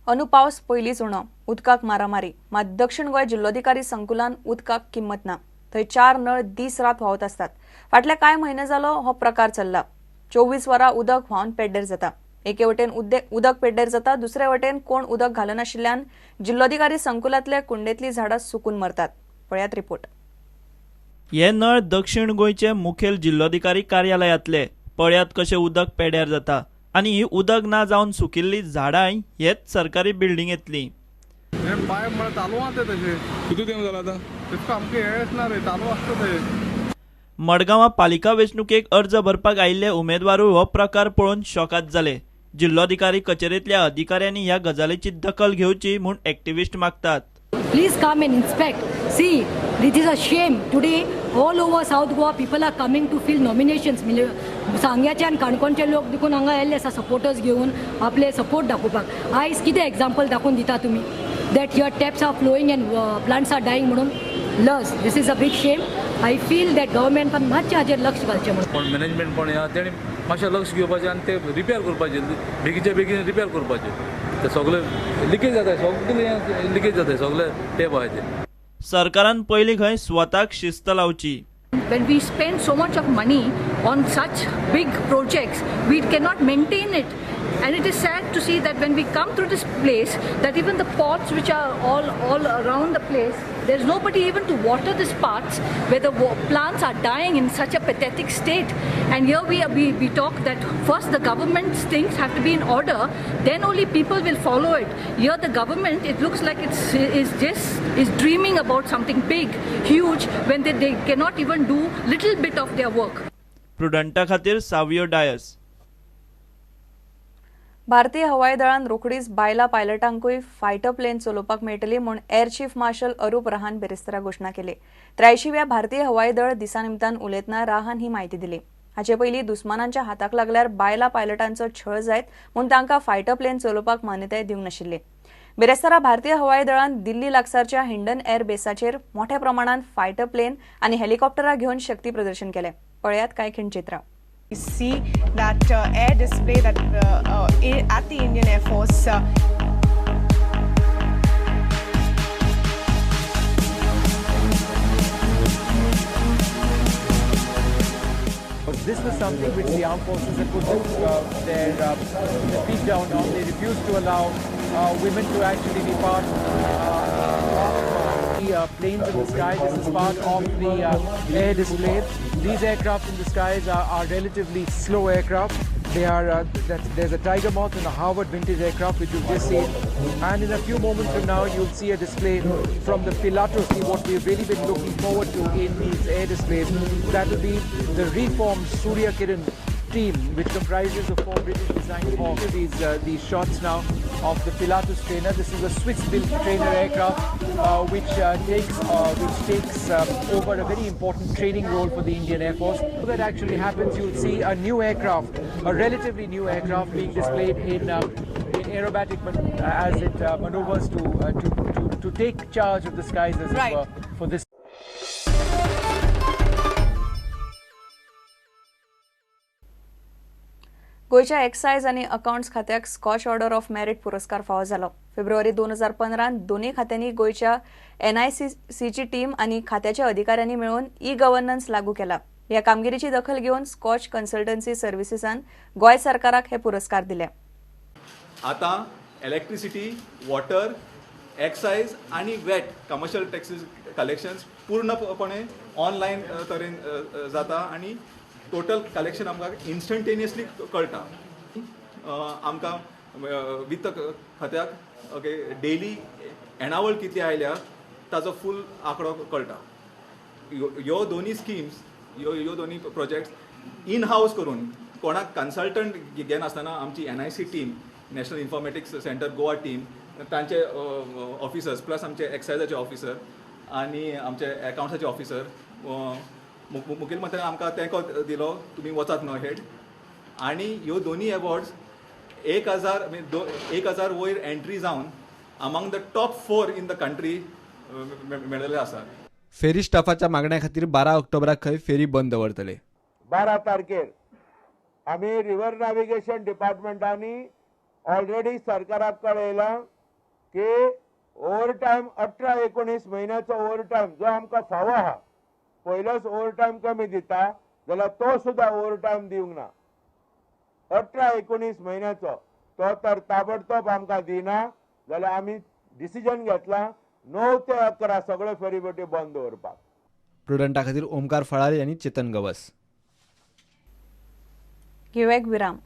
अनु पावस पयलींच उणो उदकाक मारामारी मात दक्षिण गोंय जिल्लोधिकारी संकुलान उदकाक किंमत ना थंय 4 नळ दीस रात व्हांवत असतात। फाटले कांय म्हयने जालो हो प्रकार चल्ला। 24 वरां उदक व्हांवन पेड्डेर जाता। एके वटेन उदक पेड्डेर जाता, दुसरे वटेन कोण उदक घालनाशिल्ल्यान जिल्लोधिकारी संकुलांतले कुंडेतली झाडां सुकून मरतात। पळयात रिपोर्ट। हे नळ दक्षिण गोंयचे मुखेल जिल्लोधिकारी कार्यालयातले। पळयात कशें उदक पेड्यार जाता आनी ही उदक ना जावन सुकिल्ली झाडांय हेच सरकारी बिल्डिंगेतली। पायप म्हणून चालू आहात तसे किती दिवस झाला आता तितकं आमचे हेच ना रे चालू असतं ते। मडगांवां पालिका वेंचणुकेक अर्ज भरपाक आयिल्ले उमेदवारूय हो प्रकार पळोवन शॉकाद जाले। जिल्लोधिकारी कचेरेंतल्या अधिकाऱ्यांनी ह्या गजालीची दखल घेवची म्हूण एक्टिव्हिस्ट मागतात। Please come and inspect. See, this is a shame. Today, all over South Goa, people are coming to fill nominations. सांग्याचे आनी काणकोणचे लोक देखून हांगा येयल्ले आसा सपोर्टर्स घेवन आपले सपोर्ट दाखोवपाक। आयज कितें एग्जाम्पल दाखोवन दिता तुमी that here taps are flowing and plants are dying म्हणून लस this is a big shame. I feel that government मातशें हाजेर लक्ष घालचें म्हणून। पण मॅनेजमेंट पण या तेणी मातशें लक्ष घेवपाचें आनी ते रिपेर करपाचें बेगीचे बेगीन रिपेर करपाचें। ते सगळे लिकेज जाताय, सगळे लिकेज जाताय, सगळे टेप आहाय ते। सरकारान पयलीं खंय स्वताक शिस्त लावची। When we spend so much of money on such big projects, we cannot maintain it. And it is sad to see that when we come through this place, that even the pots which are all around the place, there is nobody even to water these parts where the plants are dying in such a pathetic state. And here we talk that first the government's things have to be in order, then only people will follow it. Here the government, it looks like is dreaming about something big, huge, when they cannot even do little bit of their work. प्रुडंटा खातीर सावियो डायस। भारतीय हवाई दळान रोखडीच बायला पायलटांकूय fighter plain चलोवपाक मेळटली म्हूण air chief marshal अरूप रहान बेरेस्तारा घोशणा केली। 83व्या भारतीय हवाई दळ दिसा निमतान उलयतना रहान ही माहिती दिली। हाचे पयलीं दुस्मानांच्या हाताक लागल्यार बायला पायलटांचो छळ जायत म्हूण तांकां फायटर प्लेन चलोवपाक मान्यताय दिवंक नाशिल्ली। बेरेस्तारा भारतीय हवाई दळान दिल्ली लागसारच्या हिंडन एअर बेसाचेर मोठ्या प्रमाणात फायटर प्लेन आनी हेलिकॉप्टरां घेवन शक्ती प्रदर्शन केलें। पळयात कांय खीण चित्रां। We see that air display that at the Indian Air Force. This was something which the armed forces had put their feet down on. They refused to allow women to actually be part of the planes in the sky. This is part of the air display. These aircraft in the skies are relatively slow aircraft. They are there's a Tiger Moth and a Harvard vintage aircraft which you've just seen, and in a few moments from now you'll see a display from the Pilatus. See what we've really been looking forward to in these air displays. That will be the reformed Surya Kiran team, which comprises of 4 British designed Hawks. These shots now of the Pilatus trainer. This is a Swiss-built trainer aircraft which takes over a very important training role for the Indian Air Force. So that actually happens, you'll see a new aircraft, a relatively new aircraft being displayed in aerobatic as it maneuvers to take charge of the skies as it were for this. गोयच्या excise आनी accounts खात्याक Skoch order of merit पुरस्कार फावो जालो। February 2015 दोन्ही खात्यांनी गोयच्या NICची team आनी खात्याच्या अधिकाऱ्यांनी मेळून ई-गव्हर्नन्स लागू केला। ह्या कामगिरीची दखल घेवन स्कॉच कन्सल्टन्सी सर्व्हिसेसान गोय सरकाराक हे पुरस्कार दिले। आता इलेक्ट्रिसिटी, वॉटर, एक्सायज आनी वेट कमर्शियल टॅक्सीस कलेक्शन्स पूर्णपणे ऑनलायन तरेन जाता आनी टोटल कलेक्शन आमकां इन्स्टंटेनियसली कळटा। आमकां वित्त खात्याक ओके डेली येणावळ कितली आयल्या ताचो फूल आंकडो कळटा। ह्यो दोनी स्किम्स ह्यो दोनी प्रोजेक्ट्स इन हावस करून कोणाक कन्सल्टंट घेनासतना आमची NIC team, national informatics centre Goa team, तांचे ऑफिसर्स प्लस आमचे एक्सायजाचे ऑफिसर आनी आमचे अकाउंट्साचे ऑफिसर मुखेलमंत्र्यान आमकां तेंको दिलो, तुमी वचात न्हू हेड। आनी ह्यो दोनी अवॉर्ड्स 1000 वयर एंट्री जावन among the top 4 in the country मेळिल्ले आसा। फेरी स्टाफाच्या मागण्या खातीर 12 ऑक्टोबराक खंय फेरी बंद दवरतले। 12 तारखेर आमी रिव्हर नॅव्हिगेशन डिपार्टमेंटांनी ऑलरेडी सरकाराक कळयलां की ओव्हरटायम 18-19 म्हयन्याचो ओव्हरटायम जो आमकां फावो आहा पयलोच ओव्हरटायम कमी दिता जाल्यार तो सुद्धा ओव्हरटायम दिवंक ना 18-19 म्हयन्याचो तो तर ताबडतोब आमकां दिना जाल्यार आमी डिसिजन घेतला 9 ते 11 सगळे फेरीबोटी बंद दवरपाक. प्रुडंटा खातीर ओमकार फळारी आनी चेतन गवस. घेऊया एक विराम.